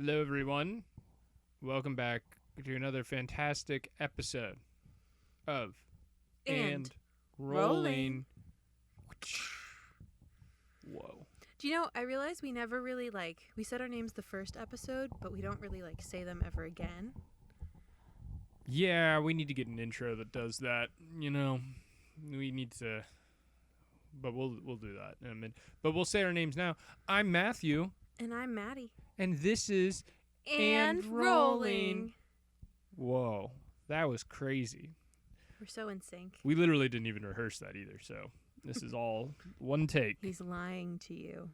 Hello, everyone. Welcome back to another fantastic episode of And Rolling. Whoa. Do you know, I realized we never really, we said our names the first episode, but we don't really, say them ever again. Yeah, we need to get an intro that does that. You know, we need to, but we'll do that in a minute. But we'll say our names now. I'm Matthew, And I'm Maddie. and this is And rolling. Whoa, that was crazy. We're so in sync. We literally didn't even rehearse that either, so this is all one take. He's lying to you.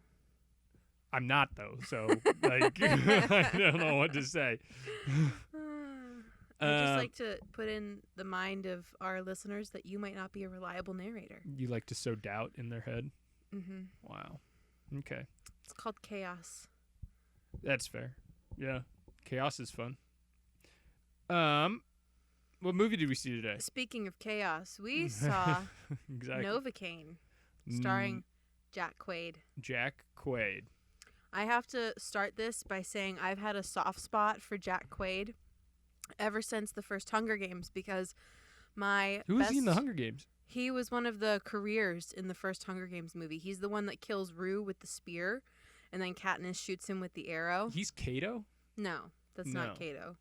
I'm not, though, so, like, I don't know what to say. I'd just like to put in the mind of our listeners that you might not be a reliable narrator. You like to sow doubt in their head? Mm-hmm. Wow. Okay. It's called chaos. That's fair. Yeah. Chaos is fun. What movie did we see today? Speaking of chaos, we saw Exactly. Novocaine, starring Jack Quaid. Jack Quaid. I have to start this by saying I've had a soft spot for Jack Quaid ever since the first Hunger Games because Who was he in the Hunger Games? He was one of the careers in the first Hunger Games movie. He's the one that kills Rue with the spear, and then Katniss shoots him with the arrow. He's Kato? No, that's not Kato.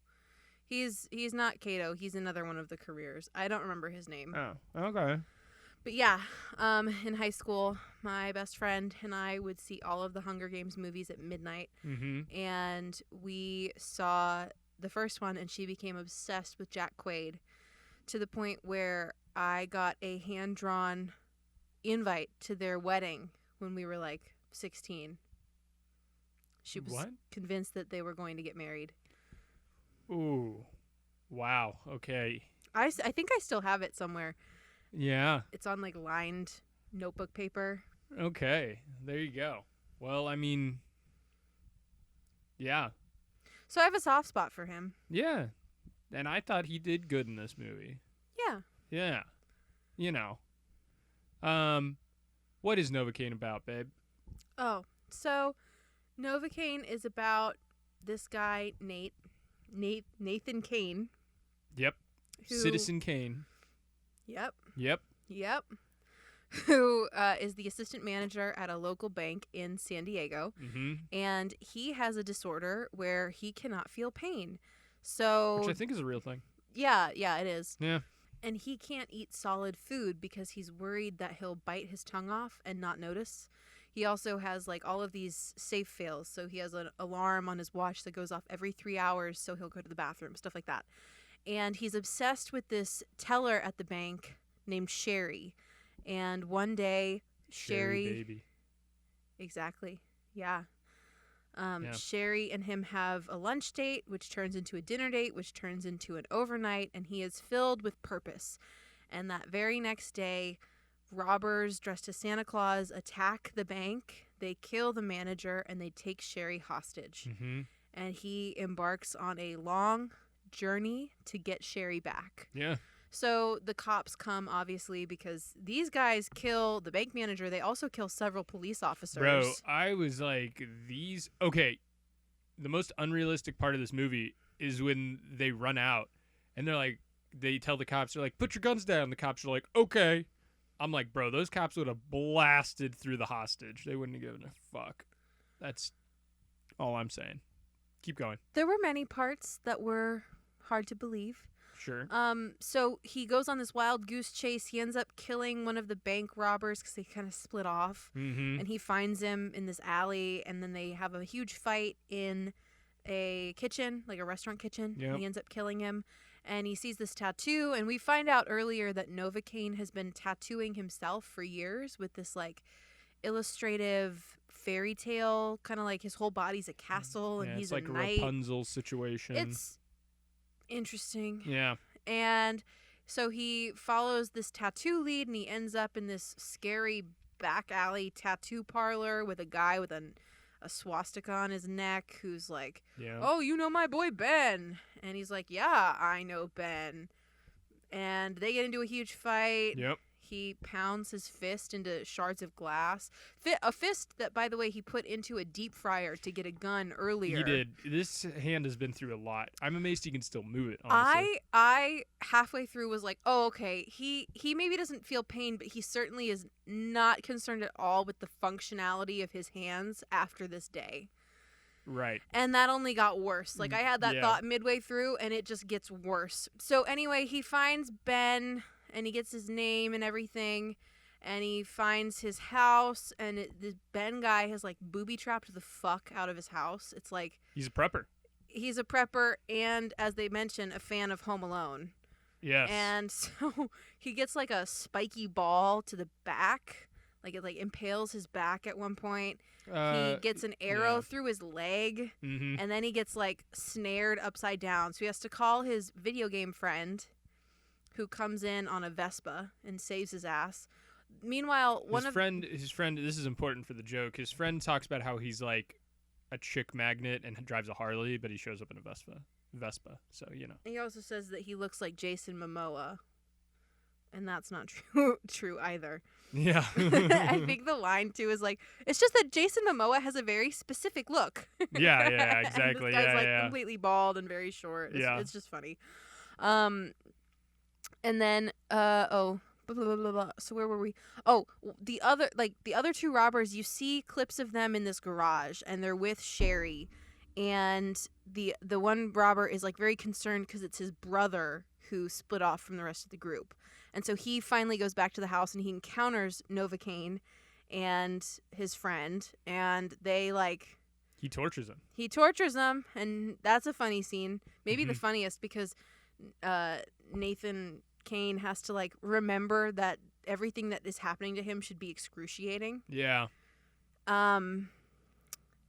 He's not Kato. He's another one of the careers. I don't remember his name. Oh, okay. But yeah, in high school, my best friend and I would see all of the Hunger Games movies at midnight. Mm-hmm. And we saw the first one, and she became obsessed with Jack Quaid to the point where I got a hand-drawn invite to their wedding when we were, 16. She was convinced that they were going to get married. Ooh. Wow. Okay. I think I still have it somewhere. Yeah. It's on, lined notebook paper. Okay. There you go. Well, I mean, yeah. So I have a soft spot for him. Yeah. And I thought he did good in this movie. Yeah. Yeah. You know. What is Novocaine about, babe? Oh, so Novocaine is about this guy, Nathan Kane. Yep. Citizen Kane. Yep. Yep. Who is the assistant manager at a local bank in San Diego. Mm-hmm. And he has a disorder where he cannot feel pain. So, which I think is a real thing. Yeah, it is. Yeah. And he can't eat solid food because he's worried that he'll bite his tongue off and not notice. He also has all of these safe fails. So he has an alarm on his watch that goes off every 3 hours, so he'll go to the bathroom, stuff like that. And he's obsessed with this teller at the bank named Sherry. And one day, Sherry baby. Exactly. Yeah. Yeah. Sherry and him have a lunch date, which turns into a dinner date, which turns into an overnight, and he is filled with purpose. And that very next day, robbers dressed as Santa Claus attack the bank. They kill the manager, and they take Sherry hostage. Mm-hmm. And he embarks on a long journey to get Sherry back. Yeah. So the cops come, obviously, because these guys kill the bank manager. They also kill several police officers. Bro, I was like, okay, the most unrealistic part of this movie is when they run out and they tell the cops, they're like, put your guns down. The cops are like, okay. I'm like, bro, those cops would have blasted through the hostage. They wouldn't have given a fuck. That's all I'm saying. Keep going. There were many parts that were hard to believe. Sure. So he goes on this wild goose chase. He ends up killing one of the bank robbers because they kind of split off. Mm-hmm. And he finds him in this alley, and then they have a huge fight in a kitchen, like a restaurant kitchen. Yep. And he ends up killing him. And he sees this tattoo, and we find out earlier that Novocaine has been tattooing himself for years with this illustrative fairy tale, kind of his whole body's a castle, and he's it's like a knight. Rapunzel situation. It's interesting. Yeah. And so he follows this tattoo lead, and he ends up in this scary back alley tattoo parlor with a guy with a swastika on his neck who's like, yeah. oh, you know my boy Ben. And he's like, yeah, I know Ben. And they get into a huge fight. Yep. He pounds his fist into shards of glass. A fist that, by the way, he put into a deep fryer to get a gun earlier. He did. This hand has been through a lot. I'm amazed he can still move it, honestly. I halfway through was like, oh, okay. He maybe doesn't feel pain, but he certainly is not concerned at all with the functionality of his hands after this day. Right. And that only got worse. Like, I had that Yeah. thought midway through, and it just gets worse. So anyway, he finds Ben, and he gets his name and everything, and he finds his house, and this Ben guy has, like, booby-trapped the fuck out of his house. It's like... He's a prepper. He's a prepper and, as they mentioned, a fan of Home Alone. Yes. And so he gets, like, a spiky ball to the back. Like, it, like, impales his back at one point. He gets an arrow through his leg, and then he gets, like, snared upside down. So he has to call his video game friend, who comes in on a Vespa and saves his ass. Meanwhile, his friend, this is important for the joke, his friend talks about how he's, like, a chick magnet and drives a Harley, but he shows up in a Vespa, so, you know. He also says that he looks like Jason Momoa. And that's not true either. Yeah. I think the line, too, is like, it's just that Jason Momoa has a very specific look. Yeah, exactly. And this guy's, completely bald and very short. It's just funny. And then, blah, blah, blah, blah. So where were we? Oh, the other two robbers, you see clips of them in this garage, and they're with Sherry. And the one robber is, like, very concerned because it's his brother who split off from the rest of the group. And so he finally goes back to the house and he encounters Novocaine and his friend, and they, like... He tortures him. He tortures them, and that's a funny scene. Maybe the funniest, because Nathan Cain has to, like, remember that everything that is happening to him should be excruciating. Yeah. And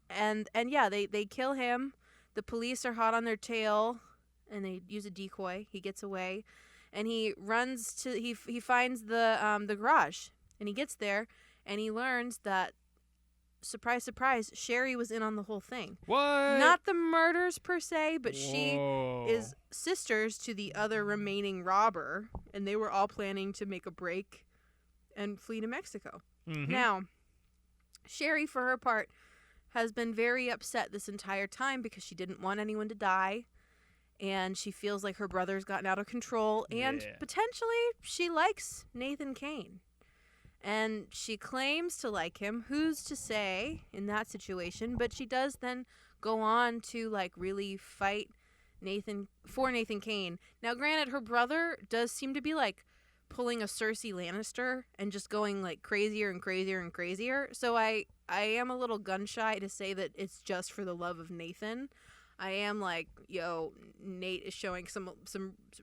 yeah, they kill him. The police are hot on their tail, and they use a decoy. He gets away. And he runs to he finds the garage, and he gets there, and he learns that, surprise, surprise, Sherry was in on the whole thing. What? Not the murders per se, but Whoa. she is sisters to the other remaining robber, and they were all planning to make a break and flee to Mexico. Mm-hmm. Now, Sherry, for her part, has been very upset this entire time because she didn't want anyone to die. And she feels like her brother's gotten out of control. And potentially she likes Nathan Cain. And she claims to like him. Who's to say in that situation? But she does then go on to, like, really fight Nathan Cain. Now, granted, her brother does seem to be, like, pulling a Cersei Lannister and just going, like, crazier and crazier and crazier. So I am a little gun shy to say that it's just for the love of Nathan. I am like, yo, Nate is showing some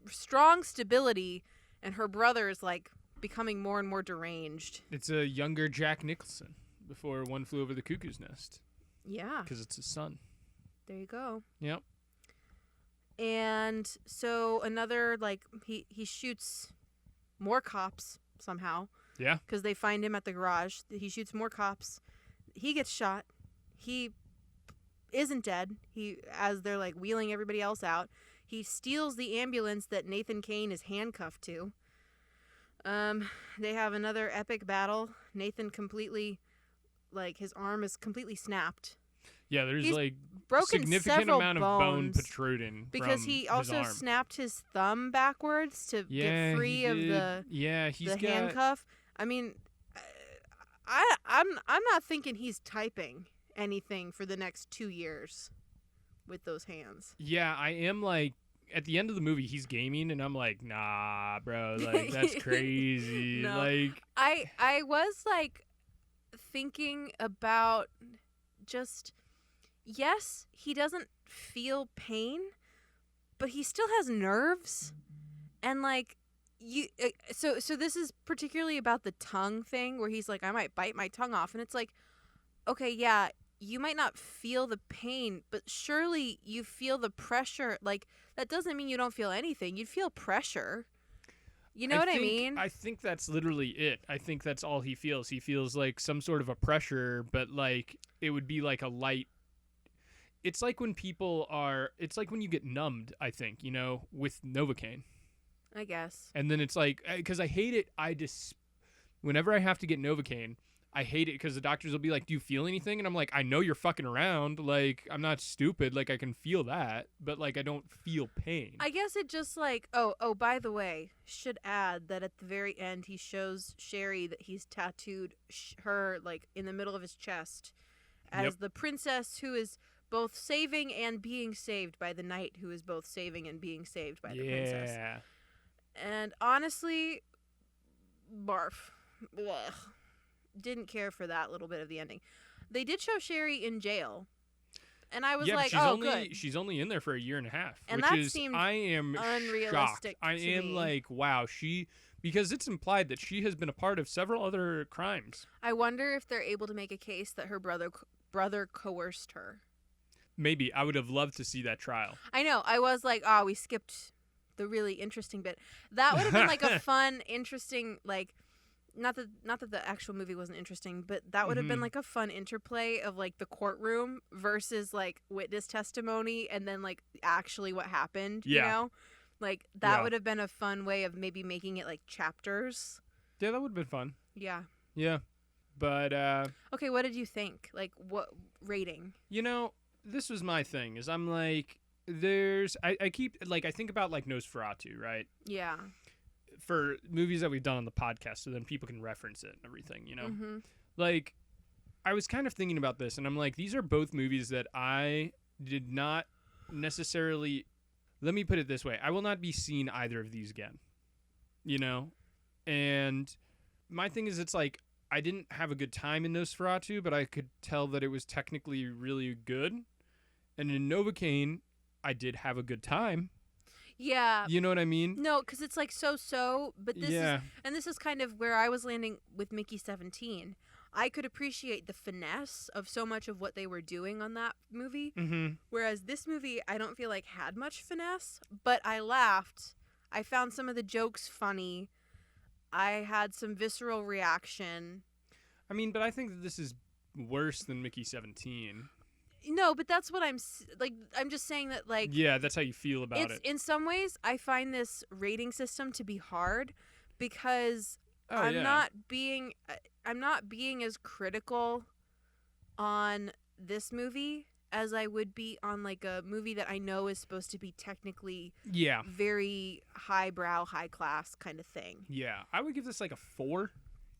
strong stability, and her brother is, like, becoming more and more deranged. It's a younger Jack Nicholson before One Flew Over the Cuckoo's Nest. Yeah. Because it's his son. There you go. Yep. And so another, like, he shoots more cops somehow. Yeah. Because they find him at the garage. He shoots more cops. He gets shot. He isn't dead. As they're, like, wheeling everybody else out, he steals the ambulance that Nathan Cain is handcuffed to. They have another epic battle. Nathan completely, like, his arm is completely snapped. Yeah, there's He's like broken significant several amount of bone bones protruding because from he his also arm. snapped his thumb backwards to get free of the handcuff. I mean, I'm not thinking he's typing anything for the next 2 years with those hands. Yeah, I am, like, at the end of the movie, he's gaming, and I'm like, nah, bro, like, that's crazy. No. Like, I was, like, thinking about just, yes, he doesn't feel pain, but he still has nerves, and, like, so this is particularly about the tongue thing, where he's like, I might bite my tongue off, and it's like, okay, yeah, you might not feel the pain, but surely you feel the pressure. Like, that doesn't mean you don't feel anything. You'd feel pressure. You know what I mean? I think that's literally it. I think that's all he feels. He feels like some sort of a pressure, but, like, it would be like a light. It's like when it's like when you get numbed, I think, you know, with Novocaine. I guess. And then it's like, because I hate it, I whenever I have to get Novocaine, I hate it because the doctors will be like, do you feel anything? And I'm like, I know you're fucking around. Like, I'm not stupid. Like, I can feel that. But, like, I don't feel pain. I guess it just like, oh, by the way, should add that at the very end he shows Sherry that he's tattooed her, like, in the middle of his chest as the princess who is both saving and being saved by the knight who is both saving and being saved by the princess. Yeah. And honestly, barf. Ugh. Didn't care for that little bit of the ending. They did show Sherry in jail. And I was like, good. She's only in there for a year and a half. And which that is, seemed I am unrealistic shocked. I to am me. like, wow, because it's implied that she has been a part of several other crimes. I wonder if they're able to make a case that her brother coerced her. Maybe. I would have loved to see that trial. I know. I was like, oh, we skipped the really interesting bit. That would have been like a fun, interesting, like, not that the actual movie wasn't interesting, but that would have been like a fun interplay of like the courtroom versus like witness testimony and then like actually what happened, you know? Like that would have been a fun way of maybe making it like chapters. Yeah, that would have been fun. Yeah. Yeah. But okay, what did you think? Like what rating? You know, this was my thing is I'm like I keep like I think about like Nosferatu, right? Yeah. For movies that we've done on the podcast, so then people can reference it and everything, you know? Mm-hmm. Like, I was kind of thinking about this, and I'm like, these are both movies that I did not necessarily... Let me put it this way. I will not be seeing either of these again, you know? And my thing is, it's like, I didn't have a good time in Nosferatu, but I could tell that it was technically really good. And in Novocaine, I did have a good time. Yeah. You know what I mean? No, because it's like so, but this is kind of where I was landing with Mickey 17. I could appreciate the finesse of so much of what they were doing on that movie. Mm-hmm. Whereas this movie, I don't feel like had much finesse, but I laughed. I found some of the jokes funny. I had some visceral reaction. I mean, but I think that this is worse than Mickey 17. No, but that's what I'm just saying that like yeah, that's how you feel about it. In some ways, I find this rating system to be hard because I'm not being as critical on this movie as I would be on like a movie that I know is supposed to be technically very highbrow, high class kind of thing. Yeah, I would give this like a 4.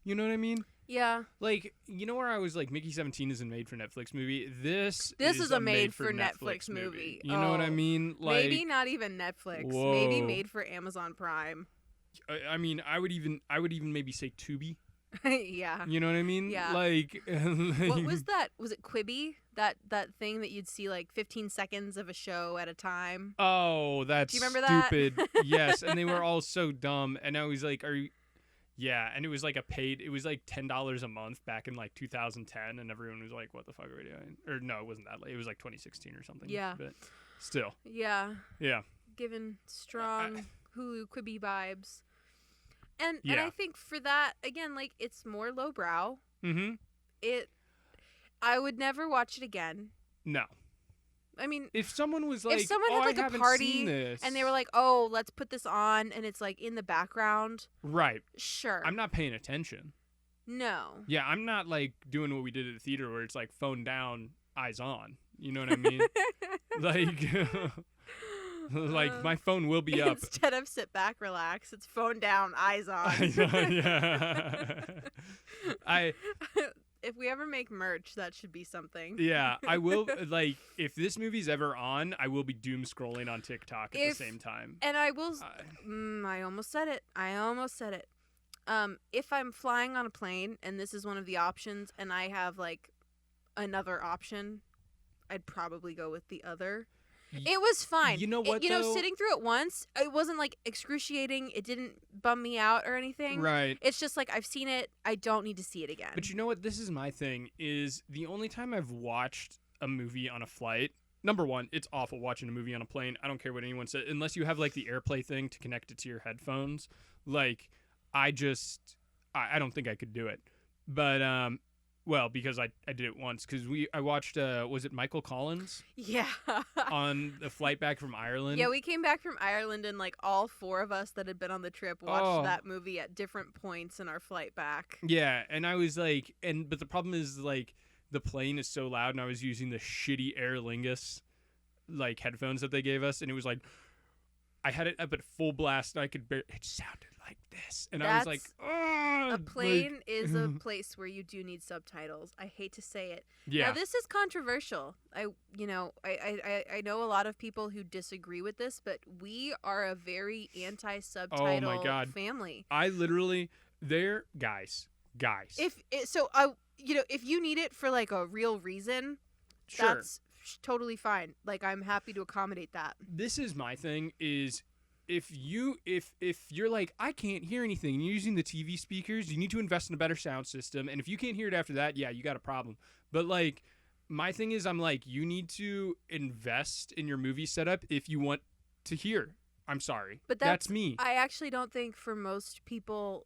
You know what I mean? Yeah. Like, you know where I was like, Mickey 17 is a made-for-Netflix movie? This is a made-for-Netflix movie. You know what I mean? Like, maybe not even Netflix. Whoa. Maybe made for Amazon Prime. I mean, I would even maybe say Tubi. Yeah. You know what I mean? Yeah. Like, what was that? Was it Quibi? That thing that you'd see like 15 seconds of a show at a time? Oh, that's Do you remember stupid. that? Yes, and they were all so dumb. And I was like, yeah, and it was like it was like $10 a month back in like 2010, and everyone was like, what the fuck are we doing? Or no, it wasn't that late. It was like 2016 or something. Yeah. But still. Yeah. Yeah. Given strong Hulu Quibi vibes. And I think for that, again, like, it's more lowbrow. Mm-hmm. I would never watch it again. No. I mean, if someone was like, had like I a haven't party seen this. and they were like, oh, let's put this on, and it's like in the background. Right. Sure. I'm not paying attention. No. Yeah, I'm not like doing what we did at the theater where it's like phone down, eyes on. You know what I mean? Like my phone will be up. Instead of sit back, relax, it's phone down, eyes on. Yeah. If we ever make merch, that should be something. Yeah, I will. Like, if this movie's ever on, I will be doom scrolling on TikTok at the same time. And I will. I almost said it. If I'm flying on a plane and this is one of the options, and I have like another option, I'd probably go with the other. It was fine. You know what? Though? Sitting through it once, it wasn't like excruciating. It didn't bum me out or anything. Right. It's just like I've seen it. I don't need to see it again. But you know what? This is my thing. Is the only time I've watched a movie on a flight. Number one, it's awful watching a movie on a plane. I don't care what anyone says, unless you have like the AirPlay thing to connect it to your headphones. Like, I don't think I could do it. But Well, because I did it once because I watched was it Michael Collins Yeah. on the flight back from Ireland? Yeah, we came back from Ireland and like all four of us that had been on the trip watched that movie at different points in our flight back. Yeah, and I was like, but the problem is like the plane is so loud, and I was using the shitty Aer Lingus like headphones that they gave us, and it was like I had it up at full blast, and it sounded like this, and I was like, a plane is a place where you do need subtitles. I hate to say it. Yeah. Now this is controversial. I know a lot of people who disagree with this, but we are a very anti-subtitle family. I literally, guys. If you need it for like a real reason, Sure. that's totally fine. Like I'm happy to accommodate that. This is my thing is if you're like, I can't hear anything and you're using the TV speakers, you need to invest in a better sound system. And if you can't hear it after that, yeah, you got a problem. But like my thing is I'm like, you need to invest in your movie setup if you want to hear. I'm sorry. But that's me. I actually don't think for most people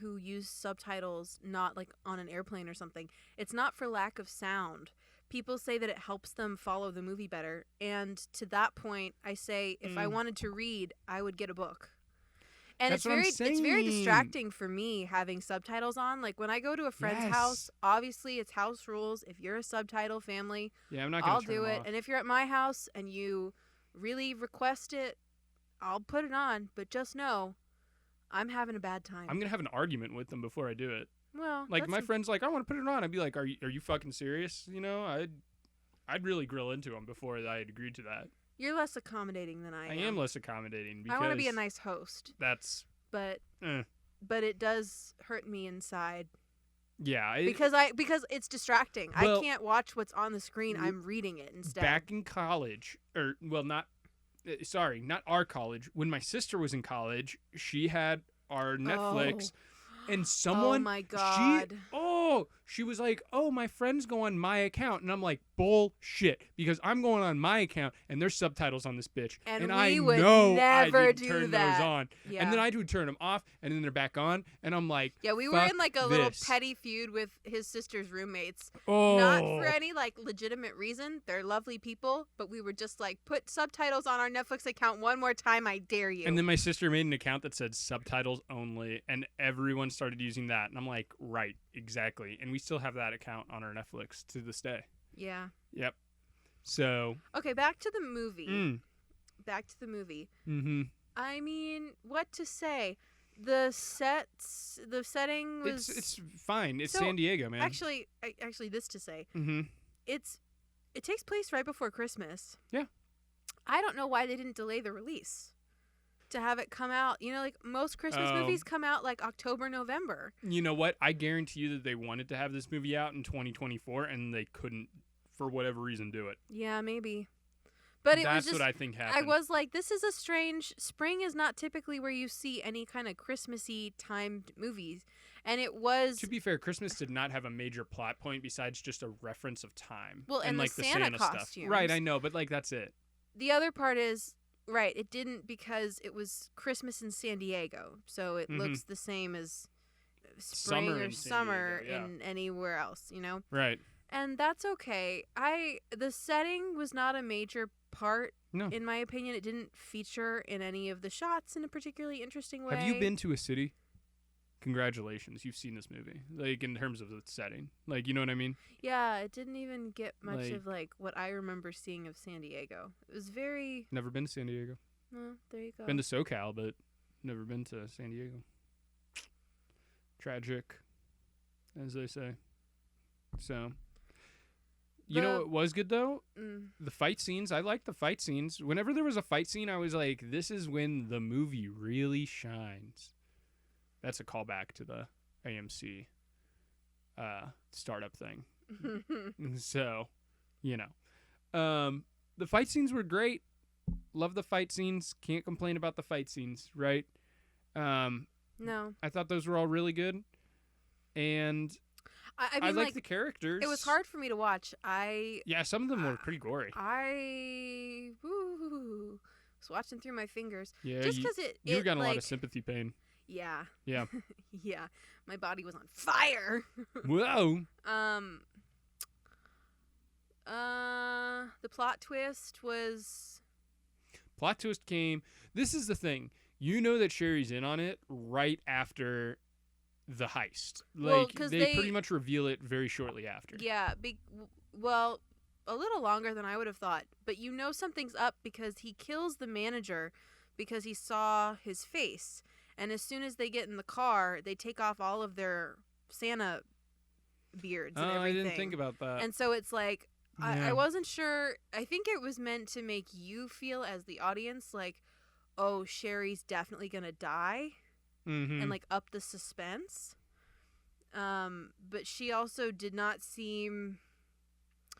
who use subtitles, not like on an airplane or something, it's not for lack of sound. People say that it helps them follow the movie better. And to that point, I say if I wanted to read, I would get a book. And That's it's very distracting for me having subtitles on. Like when I go to a friend's house, obviously it's house rules. If you're a subtitle family, I'm not gonna I'll do it. off. And if you're at my house and you really request it, I'll put it on. But just know, I'm having a bad time. I'm gonna have an argument with them before I do it. Well, like my friend's like, I want to put it on. I'd be like, are you fucking serious? You know, I'd really grill into him before I had agreed to that. You're less accommodating than I am. I am less accommodating because I want to be a nice host. But it does hurt me inside. Yeah, because it's distracting. I can't watch what's on the screen. I'm reading it instead. Back in college, not our college. When my sister was in college, she had our Netflix. And someone, oh my God, she was like, oh, my friends go on my account, and I'm like, bullshit, because I'm going on my account, and there's subtitles on this bitch, and I would know never I didn't do turn that. those on, yeah. And then I would turn them off, and then they're back on, and I'm like, yeah, we were in like a little petty feud with his sister's roommates, oh. Not for any like legitimate reason. They're lovely people, but we were just like, put subtitles on our Netflix account one more time, I dare you. And then my sister made an account that said subtitles only, and everyone started using that, and I'm like, right, exactly, and we still have that account on our Netflix to this day. Yeah. Yep. So. Okay, back to the movie. Back to the movie. Mm-hmm. I mean, what to say? The setting was. It's fine. It's San Diego, man. Actually, this to say. Mm-hmm. It takes place right before Christmas. Yeah. I don't know why they didn't delay the release to have it come out. You know, like most Christmas movies come out like October, November. You know what? I guarantee you that they wanted to have this movie out in 2024 and they couldn't, for whatever reason, do it. Yeah, maybe. But that's what I think happened. I was like, this is a strange. Spring is not typically where you see any kind of Christmassy timed movies, and it was. To be fair, Christmas did not have a major plot point besides just a reference of time. Well, and like the Santa costumes. Stuff. Right, I know, but like that's it. The other part is right. It didn't because it was Christmas in San Diego, so it looks the same as spring or summer in anywhere else. You know. Right. And that's okay. The setting was not a major part, in my opinion. It didn't feature in any of the shots in a particularly interesting way. Have you been to a city? Congratulations, you've seen this movie. Like, in terms of the setting. Like, you know what I mean? Yeah, it didn't even get much of, like, what I remember seeing of San Diego. It was very... Never been to San Diego. No, there you go. Been to SoCal, but never been to San Diego. Tragic, as they say. So... You know what was good, though? The fight scenes. I liked the fight scenes. Whenever there was a fight scene, I was like, this is when the movie really shines. That's a callback to the AMC startup thing. So, you know. The fight scenes were great. Love the fight scenes. Can't complain about the fight scenes, right? No. I thought those were all really good. And... I mean, like the characters. It was hard for me to watch. Yeah, some of them were pretty gory. Was watching through my fingers. Yeah, just because you got a lot of sympathy pain. Yeah. Yeah. Yeah. My body was on fire. Whoa. The plot twist was Plot twist came. This is the thing. You know that Sherry's in on it right after the heist. Well, Like 'cause they they- pretty much reveal it very shortly after. yeah, well, a little longer than I would have thought, but you know something's up because he kills the manager because he saw his face. And as soon as they get in the car, they take off all of their Santa beards and Oh, I everything. didn't think about that. And so it's like Yeah. I wasn't sure. I think it was meant to make you feel as the audience like, oh, Sherry's definitely gonna die, Mm-hmm. and like up the suspense. But she also did not seem.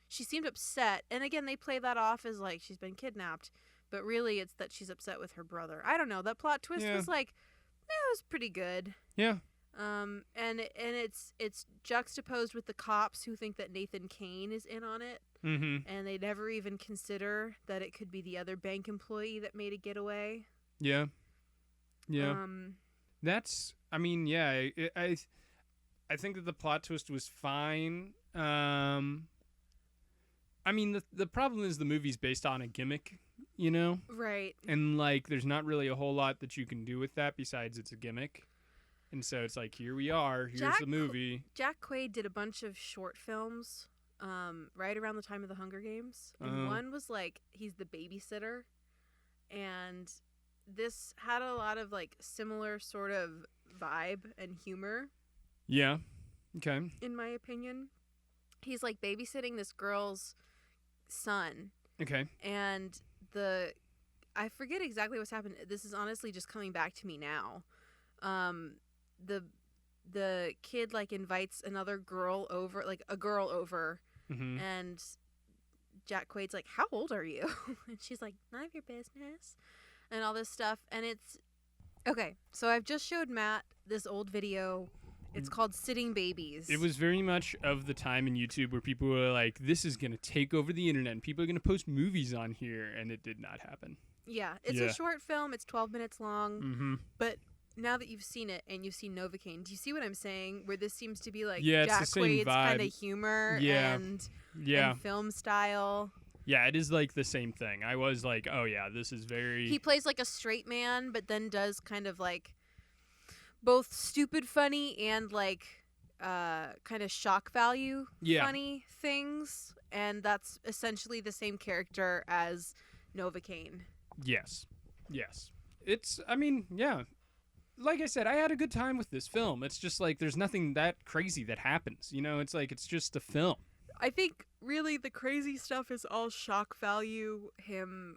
She seemed upset, and again, they play that off as like she's been kidnapped, but really it's that she's upset with her brother. I don't know. That plot twist Yeah. was like, it was pretty good. Yeah. And it's juxtaposed with the cops who think that Nathan Kane is in on it, Mm-hmm. and they never even consider that it could be the other bank employee that made a getaway. Yeah. Yeah. That's I mean, yeah. I think that the plot twist was fine. I mean, the problem is the movie's based on a gimmick, you know? right. And, like, there's not really a whole lot that you can do with that besides it's a gimmick. And so it's like, here we are. Here's Jack the movie. Jack Quaid did a bunch of short films right around the time of the Hunger Games. And Oh. one was like he's the babysitter, and this had a lot of like similar sort of vibe and humor, Yeah. Okay. in my opinion. He's like babysitting this girl's son, Okay. and I forget exactly what's happened. This is honestly just coming back to me now. The kid like invites another girl over, like a girl over, Mm-hmm. and Jack Quaid's like, "How old are you?" And she's like, "None of your business," and all this stuff. And it's okay. So I've just showed Matt this old video. It's called "Sitting Babies." It was very much of the time in YouTube where people were like, this is going to take over the internet and people are going to post movies on here. And it did not happen. Yeah, it's Yeah. a short film. It's 12 minutes long. Mm-hmm. But now that you've seen it and you've seen Novocaine, do you see what I'm saying? Where this seems to be like Yeah, it's Jack the same Quaid's kind vibe. of humor Yeah. and film style. Yeah, it is like the same thing. I was like, oh, yeah, this is very... He plays like a straight man, but then does kind of like both stupid funny and like kind of shock value funny things. And that's essentially the same character as Novocaine. Yes. It's, I mean, yeah. Like I said, I had a good time with this film. It's just like there's nothing that crazy that happens. You know, it's like it's just a film. I think really the crazy stuff is all shock value. Him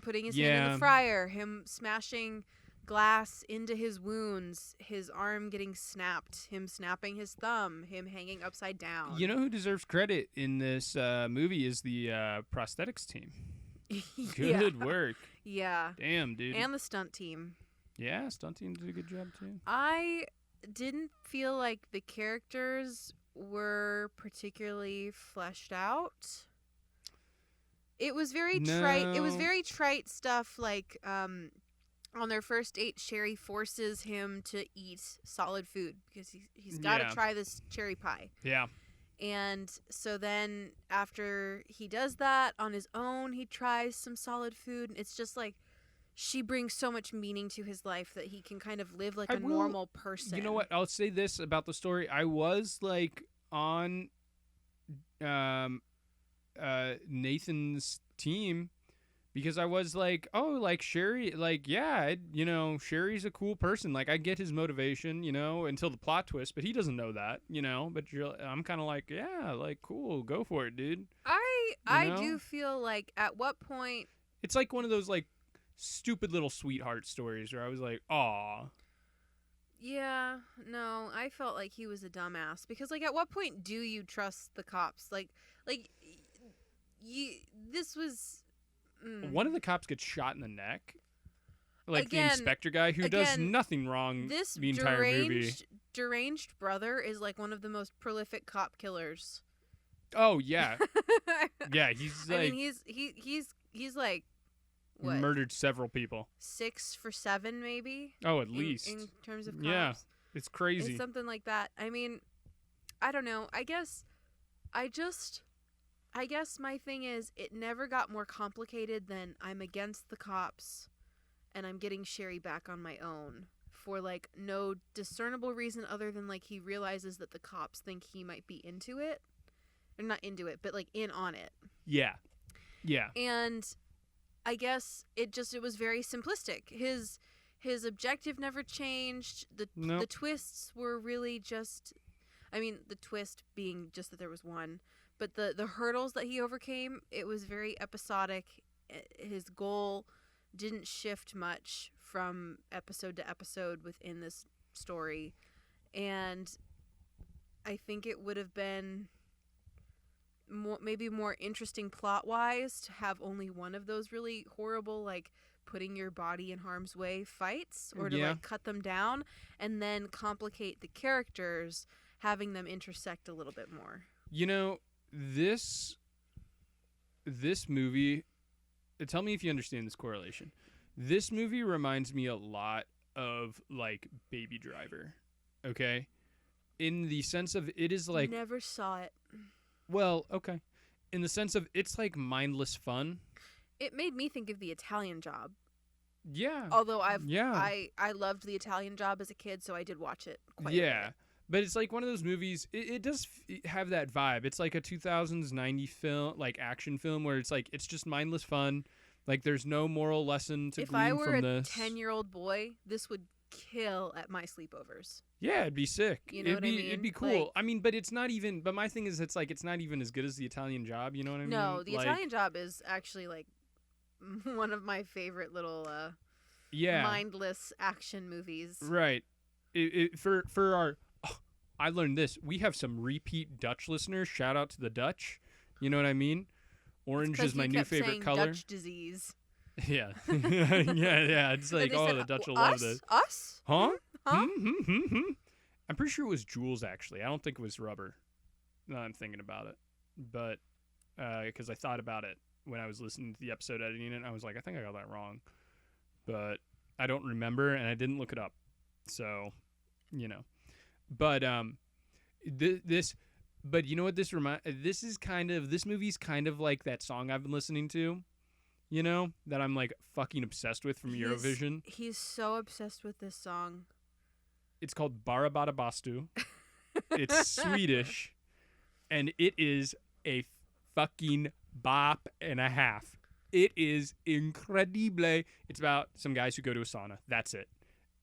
putting his hand in Yeah. the fryer, him smashing glass into his wounds, his arm getting snapped, him snapping his thumb, him hanging upside down. You know who deserves credit in this movie is the prosthetics team. Good work. Yeah. Damn, dude. And the stunt team. Yeah, stunt team did a good job too. I didn't feel like the characters were particularly fleshed out. It was very trite. It was No. very trite stuff like on their first date, Sherry forces him to eat solid food because he's got to Yeah. try this cherry pie. Yeah. And so then after he does that on his own, he tries some solid food. And it's just like she brings so much meaning to his life that he can kind of live like I a will- normal person. You know what? I'll say this about the story. I was like on Nathan's team because I was like, oh, like Sherry, like, yeah, Sherry's a cool person. Like, I get his motivation, until the plot twist, but he doesn't know that, but I'm kind of like, yeah, like, cool, go for it, dude. I know? do feel like at what point It's like one of those, like, stupid little sweetheart stories where I was like, aw. yeah, no, I felt like he was a dumbass because like at what point do you trust the cops? Like this was One of the cops gets shot in the neck. Like Again- the inspector guy who does again, nothing wrong this the entire movie. deranged brother is like one of the most prolific cop killers. Oh, yeah. Yeah, he's I like... mean, he's like what, Murdered several people. 6 for 7 maybe. Oh, at least. In terms of cops. Yeah, it's crazy. It's something like that. I mean, I don't know. I guess my thing is it never got more complicated than I'm against the cops and I'm getting Sherry back on my own for like no discernible reason other than like he realizes that the cops think he might be into it. Or not into it, but like in on it. Yeah. Yeah. And I guess it was very simplistic. His objective never changed. The twists were really just, I mean, the twist being just that there was one, but the hurdles that he overcame, it was very episodic. His goal didn't shift much from episode to episode within this story. And I think it would have been maybe more interesting plot-wise to have only one of those really horrible, like, putting your body in harm's way fights, or to like cut them down and then complicate the characters, having them intersect a little bit more. You know, this movie, tell me if you understand this correlation. This movie reminds me a lot of like Baby Driver. Okay? In the sense of it is like, never saw it. Well, okay. In the sense of it's like mindless fun. It made me think of The Italian Job. Yeah. Although I loved The Italian Job as a kid, so I did watch it quite a bit. But it's like one of those movies, it does have that vibe. It's like a 2000s 90 film, like action film, where it's like it's just mindless fun. Like there's no moral lesson to glean from this. If I were a 10-year-old boy, this would kill at my sleepovers. Yeah, it'd be sick. You know what I mean? It'd be cool. Like, I mean, but it's not even. But my thing is, it's like it's not even as good as The Italian Job. You know what I mean? No, The Italian Job is actually like one of my favorite little mindless action movies. Right. For our, I learned this. We have some repeat Dutch listeners. Shout out to the Dutch. You know what I mean? Orange is my new favorite color. Dutch disease. Yeah. yeah. It's like, oh, the Dutch will love this. Us? Huh? I'm pretty sure it was Jules, actually. I don't think it was Rubber. No, I'm thinking about it. But, because I thought about it when I was listening to the episode editing it, and I was like, I think I got that wrong. But I don't remember, and I didn't look it up. So, you know. But, but you know what this movie's kind of like that song I've been listening to, you know, that I'm like fucking obsessed with from Eurovision. He's so obsessed with this song. It's called Bara Bara Bastu. It's Swedish, and it is a fucking bop and a half. It is incredible. It's about some guys who go to a sauna. That's it.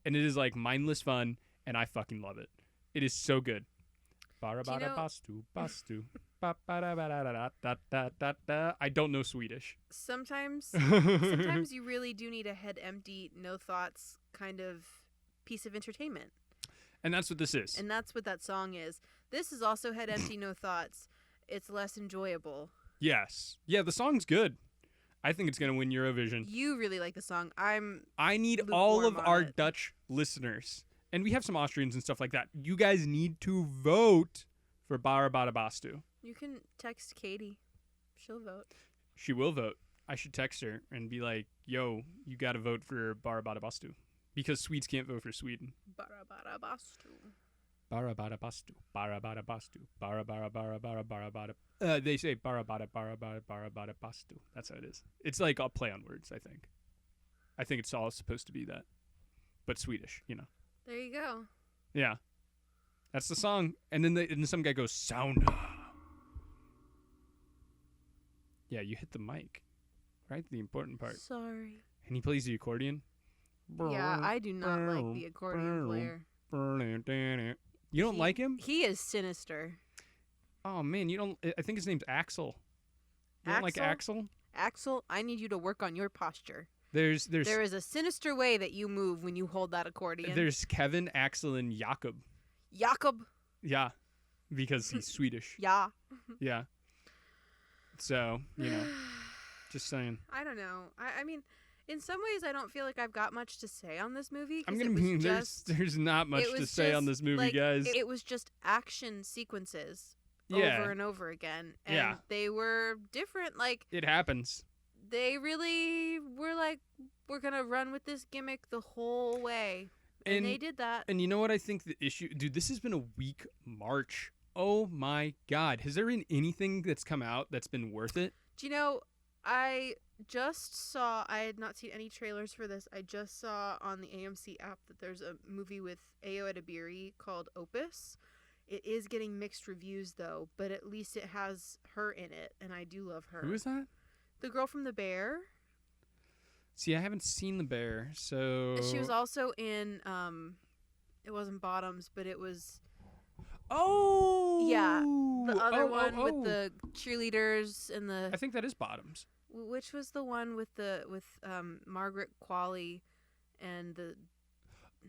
And it is like mindless fun, and I fucking love it. It is so good. Bara Bara Bastu, Bastu. I don't know Swedish. Sometimes you really do need a head empty, no thoughts kind of piece of entertainment. And that's what this is. And that's what that song is. This is also head empty, no thoughts. It's less enjoyable. Yes. Yeah, the song's good. I think it's going to win Eurovision. You really like the song. I need all of our Dutch listeners, and we have some Austrians and stuff like that. You guys need to vote for Bara Bara Bastu. You can text Katie. She'll vote. She will vote. I should text her and be like, yo, you got to vote for Bara Bara Bastu. Because Swedes can't vote for Sweden. Bara Bara Bastu. Bara Bara Bastu. Bara Bara Bastu. Bara Bara Bara Bara Bara Bara. They say Bara Bara Bara Bara Bara Bara Bastu. That's how it is. It's like a play on words, I think. I think it's all supposed to be that. But Swedish, you know. There you go. Yeah. That's the song. And then some guy goes, sauna. Yeah, you hit the mic. Right? The important part. Sorry. And he plays the accordion. Yeah, I do not like the accordion player. You don't like him? He is sinister. Oh, man, you don't... I think his name's Axel. You don't like Axel? Axel, I need you to work on your posture. There is a sinister way that you move when you hold that accordion. There's Kevin, Axel, and Jakob. Jakob? Yeah, because he's Swedish. Yeah. Yeah. So, you know, just saying. I don't know. I mean... In some ways, I don't feel like I've got much to say on this movie. I'm gonna mean there's not much to say on this movie, like, guys. It was just action sequences over and over again, and they were different. Like it happens. they really were like, we're gonna run with this gimmick the whole way, and they did that. And you know what I think the issue, dude? This has been a weak March. Oh my God, has there been anything that's come out that's been worth it? Do you know? I just saw. I had not seen any trailers for this. I just saw on the AMC app that there's a movie with Ayo Edebiri called Opus. It is getting mixed reviews though, but at least it has her in it, and I do love her. Who is that? The girl from The Bear. See, I haven't seen The Bear, so She was also in. It wasn't Bottoms, but it was. Oh Yeah, the other one with the cheerleaders and the. I think that is Bottoms. Which was the one with Margaret Qualley and the.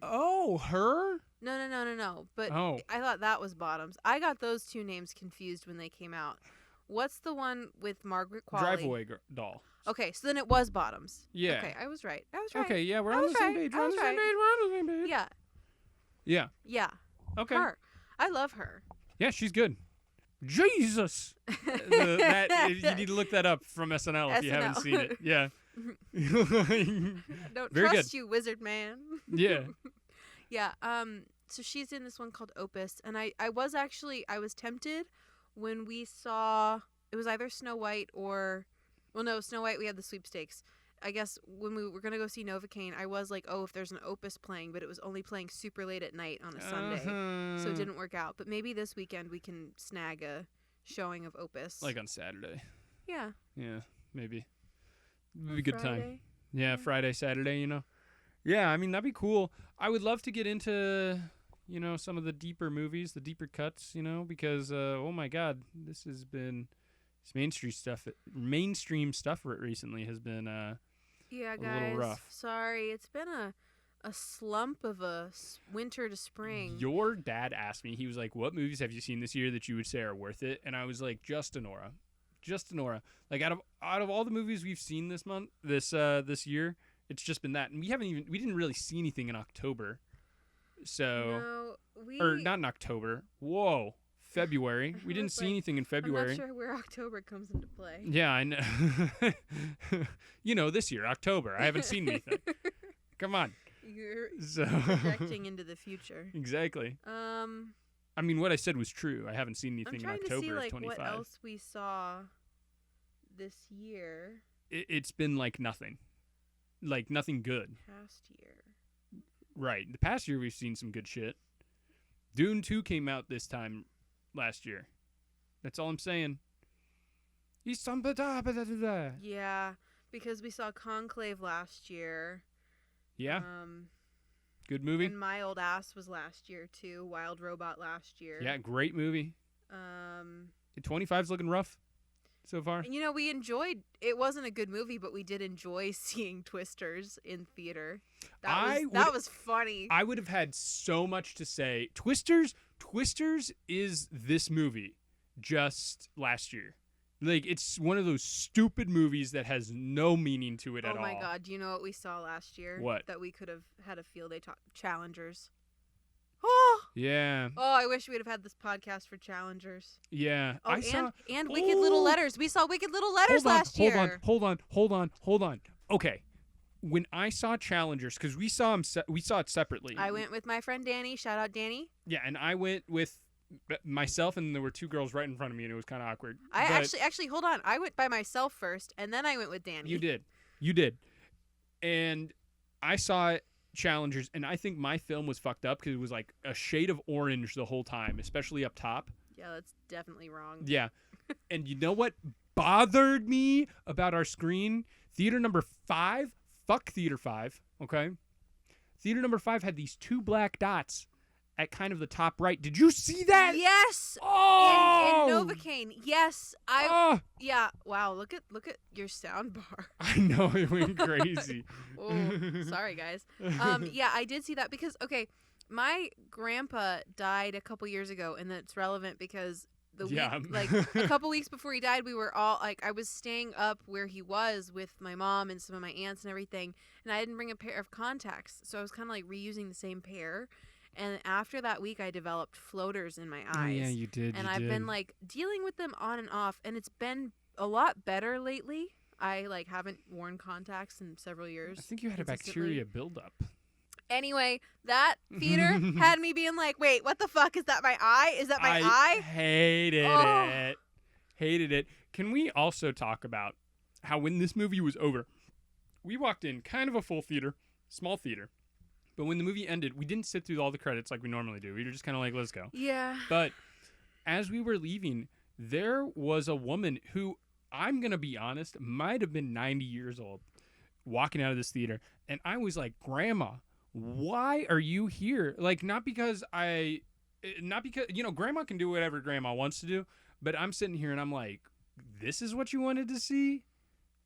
Oh, her? No. But Oh. I thought that was Bottoms. I got those two names confused when they came out. What's the one with Margaret Qualley? Drive-Away Doll. Okay, so then it was Bottoms. Yeah. Okay, I was right. Okay, yeah, we're on the same page. We're on the same page. Yeah. Yeah. Yeah. Okay. Her. I love her. Yeah, she's good. Jesus. You need to look that up from SNL if you haven't seen it. Yeah. Don't Very trust good. you, wizard man. Yeah. Yeah. So she's in this one called Opus, and I was tempted when we saw, it was either Snow White or, well, no, Snow White, we had the sweepstakes. I guess when we were going to go see Novocaine, I was like, oh, if there's an Opus playing, but it was only playing super late at night on a Sunday. So it didn't work out. But maybe this weekend we can snag a showing of Opus. Like on Saturday. Yeah. Yeah, maybe. It'd be a good time. Friday. Yeah, Friday, Saturday, you know. Yeah, I mean, that'd be cool. I would love to get into, you know, some of the deeper movies, the deeper cuts, you know, because, oh my God, this mainstream stuff recently has been, Yeah, a guys. little rough. Sorry, it's been a slump of a winter to spring. Your dad asked me, he was like, what movies have you seen this year that you would say are worth it? And I was like, just Anora. Like out of all the movies we've seen this year, it's just been that. And we didn't really see anything in October. So, or not in October. Whoa. February. We didn't see anything in February. I'm not sure where October comes into play. Yeah, I know. You know, this year, October. I haven't seen anything. Come on. You're projecting into the future. Exactly. I mean, what I said was true. I haven't seen anything in October of 25. What else we saw this year. It's been like nothing. Like nothing good. Past year. Right. The past year we've seen some good shit. Dune 2 came out this time last year. That's all I'm saying. Yeah, because we saw Conclave last year. Yeah. Good movie. And My Old Ass was last year too. Wild Robot last year. Yeah, great movie. 25's looking rough so far. And, you know, we enjoyed. It wasn't a good movie, but we did enjoy seeing Twisters in theater. That was funny. I would have had so much to say. Twisters is this movie just last year. Like, it's one of those stupid movies that has no meaning to it at all. Oh my God! Do you know what we saw last year? What? That we could have had a field day Challengers. Oh. Yeah. Oh, I wish we'd have had this podcast for Challengers. Yeah. Oh, and Wicked Little Letters. We saw Wicked Little Letters last year. Hold on. Okay. When I saw Challengers, because we saw it separately. I went with my friend Danny. Shout out Danny. Yeah, and I went with myself, and there were two girls right in front of me, and it was kind of awkward. Actually, hold on. I went by myself first, and then I went with Danny. You did. And I saw Challengers, and I think my film was fucked up because it was like a shade of orange the whole time, especially up top. Yeah, that's definitely wrong. Yeah. And you know what bothered me about our screen? Theater number 5, fuck Theater 5, okay? Theater number 5 had these 2 black dots at kind of the top right. Did you see that? Yes. Oh. In Novocaine. Yes. Yeah. Wow. Look at your sound bar. I know, it went crazy. Oh, sorry guys. Yeah, I did see that because my grandpa died a couple years ago, and that's relevant because a couple weeks before he died, we were all I was staying up where he was with my mom and some of my aunts and everything, and I didn't bring a pair of contacts, so I was kind of like reusing the same pair. And after that week, I developed floaters in my eyes. Oh, yeah, you did. And I've been like dealing with them on and off, and it's been a lot better lately. I like haven't worn contacts in several years. I think you had a consistently. bacteria buildup. Anyway, that theater had me being like, wait, what the fuck? Is that my eye? Is that my eye? Hated Oh. it. Hated it. Can we also talk about how when this movie was over, we walked in kind of a full theater, small theater, but when the movie ended, we didn't sit through all the credits like we normally do. We were just kind of like, let's go. Yeah. But as we were leaving, there was a woman who, I'm going to be honest, might have been 90 years old walking out of this theater. And I was like, Grandma, why are you here? Like, not because, Grandma can do whatever Grandma wants to do. But I'm sitting here and I'm like, this is what you wanted to see?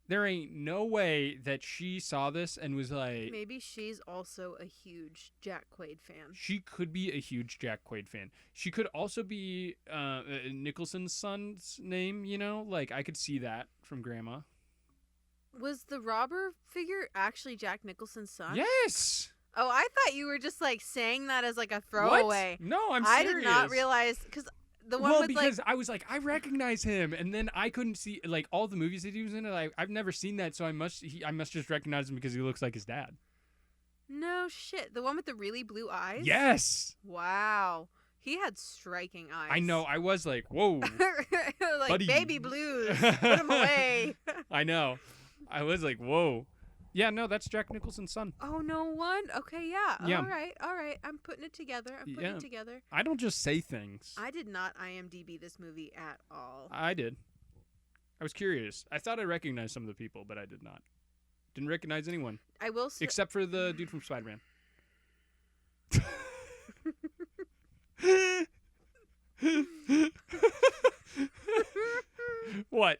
There ain't no way that she saw this and was like... Maybe she's also a huge Jack Quaid fan. She could be a huge Jack Quaid fan. She could also be Nicholson's son's name, you know? Like, I could see that from Grandma. Was the robber figure actually Jack Nicholson's son? Yes! Oh, I thought you were just, like, saying that as, like, a throwaway. What? No, I'm I serious. did not realize... Because the one with, because I was like, I recognize him, and then I couldn't see, like, all the movies that he was in. Like, I've never seen that, so I must just recognize him because he looks like his dad. No shit. The one with the really blue eyes? Yes! Wow. He had striking eyes. I know. I was like, whoa. Like, buddy. baby blues. Put him away. I know. I was like, whoa. Yeah, no, that's Jack Nicholson's son. Oh, no one? Okay, yeah. Yeah. All right. I'm putting it together. I don't just say things. I did not IMDb this movie at all. I did. I was curious. I thought I recognized some of the people, but I did not. Didn't recognize anyone. I will say... Except for the dude from Spider-Man. What?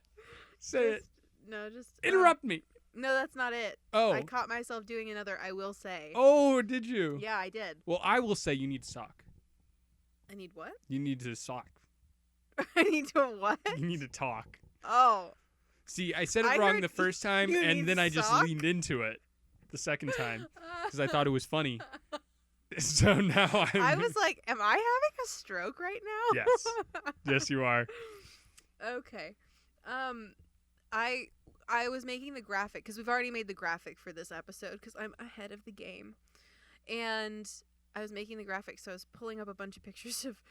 Say it. No, just... Interrupt me. No, that's not it. Oh. I caught myself doing another I will say. Oh, did you? Yeah, I did. Well, I will say you need to sock. I need what? You need to sock. I need to what? You need to talk. Oh. See, I said it I wrong heard the first time, you and need then I just sock? leaned into it the second time because I thought it was funny. So now I was like, am I having a stroke right now? Yes. Yes, you are. Okay. I was making the graphic because we've already made the graphic for this episode because I'm ahead of the game. And I was making the graphic, so I was pulling up a bunch of pictures of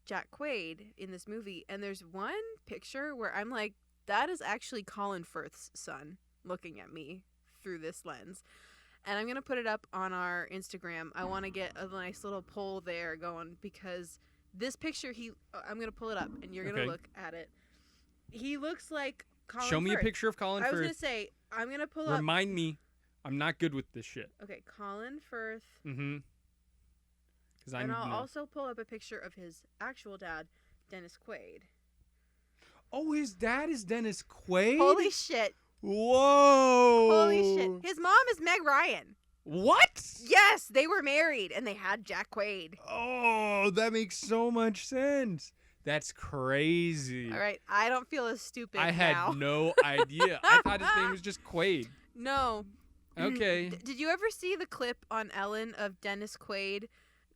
Jack Quaid in this movie. And there's one picture where I'm like, that is actually Colin Firth's son looking at me through this lens. And I'm going to put it up on our Instagram. I want to get a nice little poll there going because this picture, I'm going to pull it up and you're going to look at it. He looks like Colin Show me Firth. a picture of Colin Firth. I was going to say, I'm going to pull up. Remind me. I'm not good with this shit. Okay, Colin Firth. Mm-hmm. And I'll also pull up a picture of his actual dad, Dennis Quaid. Oh, his dad is Dennis Quaid? Holy shit. Whoa. Holy shit. His mom is Meg Ryan. What? Yes, they were married and they had Jack Quaid. Oh, that makes so much sense. That's crazy. All right, I don't feel as stupid I now. had no idea. I thought his name was just Quaid. No. Okay. Did you ever see the clip on Ellen of Dennis Quaid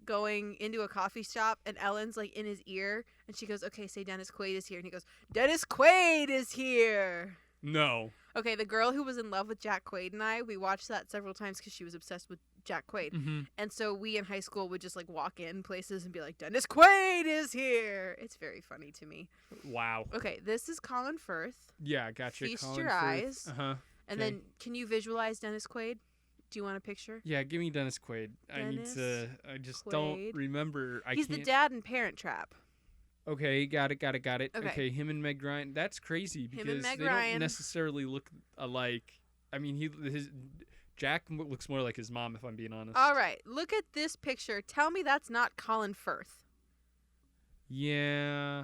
going into a coffee shop and Ellen's like in his ear and she goes, okay, say Dennis Quaid is here. And he goes, Dennis Quaid is here. No. Okay, the girl who was in love with Jack Quaid and I, we watched that several times because she was obsessed with Jack Quaid. Mm-hmm. And so we in high school would just like walk in places and be like, Dennis Quaid is here. It's very funny to me. Wow. Okay, this is Colin Firth. Yeah, gotcha. Feast Colin your Firth. eyes. Uh-huh. And then can you visualize Dennis Quaid? Do you want a picture? Yeah, give me Dennis Quaid. I just don't Quaid. remember. He's the dad in Parent Trap. Okay, got it. Okay. Him and Meg Ryan. That's crazy because Meg they Ryan. don't necessarily look alike. I mean, Jack looks more like his mom, if I'm being honest. All right, look at this picture. Tell me that's not Colin Firth. Yeah.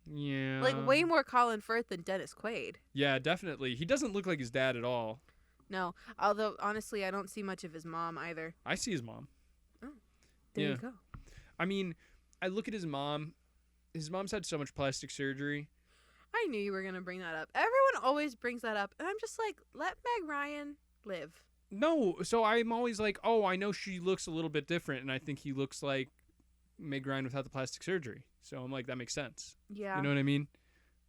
Like way more Colin Firth than Dennis Quaid. Yeah, definitely. He doesn't look like his dad at all. No, although honestly, I don't see much of his mom either. I see his mom. Oh, there you go. I mean, I look at his mom. His mom's had so much plastic surgery. I knew you were going to bring that up. Everyone always brings that up. And I'm just like, let Meg Ryan live. No, so I'm always like, oh, I know she looks a little bit different, and I think he looks like Meg Ryan without the plastic surgery. So I'm like, that makes sense. Yeah. You know what I mean?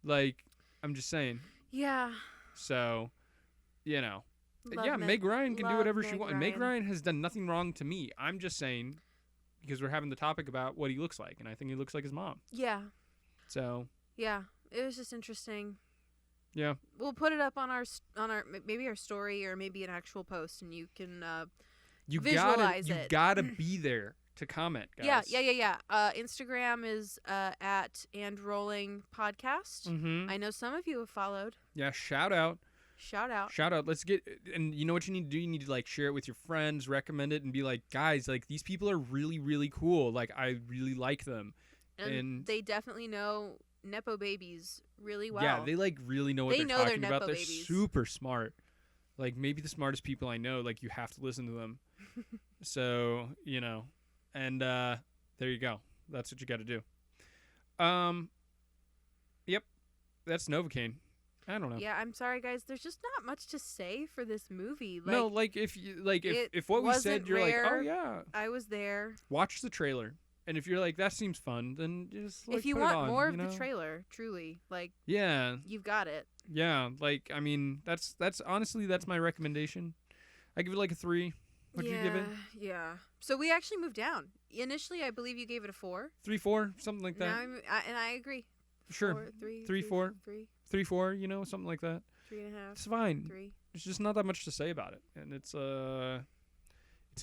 Like, I'm just saying. Yeah. So, you know. Love Yeah, Meg Ryan can do love whatever she Meg wants. Meg Ryan. Ryan has done nothing wrong to me. I'm just saying, because we're having the topic about what he looks like, and I think he looks like his mom. Yeah. So, Yeah. It was just interesting. yeah. We'll put it up on our maybe our story or maybe an actual post, and you can visualize You it. gotta be there to comment, guys. Yeah. Instagram is at And Rolling Podcast. Mm-hmm. I know some of you have followed. Yeah, shout out. Shout out. Shout out. Let's get, and you know what you need to do? You need to like share it with your friends, recommend it, and be like, guys, like these people are really, really cool. Like I really like them. And they definitely know nepo-babies really well. Yeah, they like really know what They they're know they're talking about. They're nepo-babies. super smart. Like maybe the smartest people I know. Like you have to listen to them. So, you know, and there you go. That's what you got to do. Yep. That's Novocaine. I don't know. Yeah, I'm sorry, guys. There's just not much to say for this movie. No, like if you like it if what we wasn't said you're like, oh rare. yeah, I was there. watch the trailer, and if you're like that seems fun, then just like, If you put it want on, more you of know? the trailer, truly, like Yeah, you've got it. yeah. Like I mean, that's honestly that's my recommendation. I give it like a 3. What'd you give it? Yeah. So we actually moved down. Initially, I believe you gave it a 4. 3, 4, something like that. Now and I agree. Sure. 4, 3, 3, 4. 3, 3, 4. You know, something like that. 3.5. It's fine. 3. There's just not that much to say about it, and it's a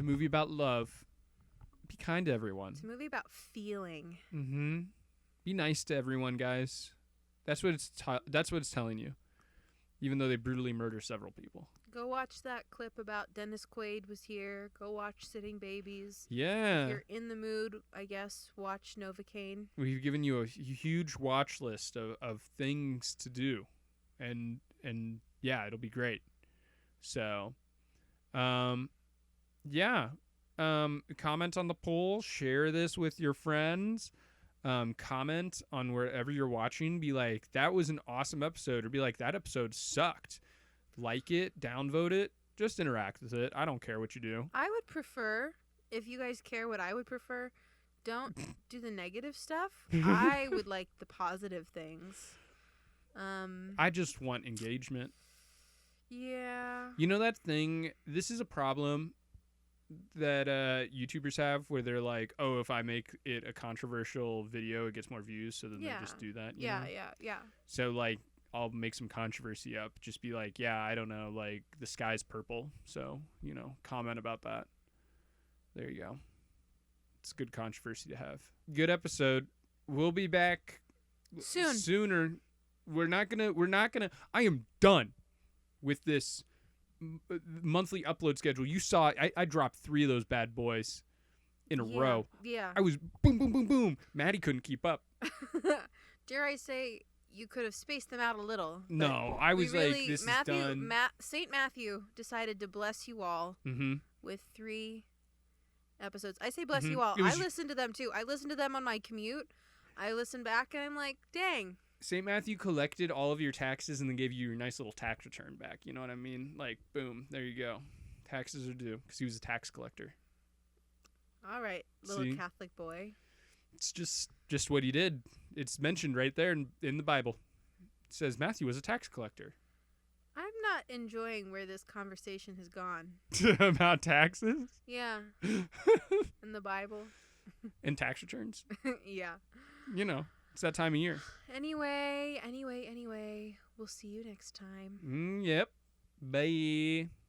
movie about love. Be kind to everyone. It's a movie about feeling. Mm-hmm. Be nice to everyone, guys. That's what it's telling you. Even though they brutally murder several people. Go watch that clip about Dennis Quaid was here. Go watch Sitting Babies. Yeah. If you're in the mood, I guess, watch Novocaine. We've given you a huge watch list of things to do. And yeah, it'll be great. So, yeah. Comment on the poll. Share this with your friends. Comment on wherever you're watching. Be like, that was an awesome episode. Or be like, that episode sucked. Like it. Downvote it. Just interact with it. I don't care what you do. I would prefer, if you guys care what I would prefer, don't do the negative stuff. I would like the positive things. I just want engagement. Yeah. You know that thing? This is a problem that YouTubers have where they're like, oh, if I make it a controversial video, it gets more views, so then they just do that. You know? Yeah. So, like, I'll make some controversy up. Just be like, yeah, I don't know, like, the sky's purple. So, you know, comment about that. There you go. It's good controversy to have. Good episode. We'll be back sooner. We're not gonna. I am done with this monthly upload schedule. You saw I dropped 3 of those bad boys in a row. Yeah. I was boom, boom, boom, boom. Maddie couldn't keep up. Dare I say you could have spaced them out a little. No, I was like, this is done. St. Matthew decided to bless you all with 3 episodes. I say bless you all. I listened to them too. I listened to them on my commute. I listened back and I'm like, dang. St. Matthew collected all of your taxes and then gave you your nice little tax return back. You know what I mean? Like, boom, there you go. Taxes are due because he was a tax collector. All right, little Catholic boy. It's just what he did. It's mentioned right there in the Bible. It says Matthew was a tax collector. I'm not enjoying where this conversation has gone. About taxes? Yeah. In the Bible. And tax returns? Yeah. You know, it's that time of year. Anyway, we'll see you next time. Yep. Bye.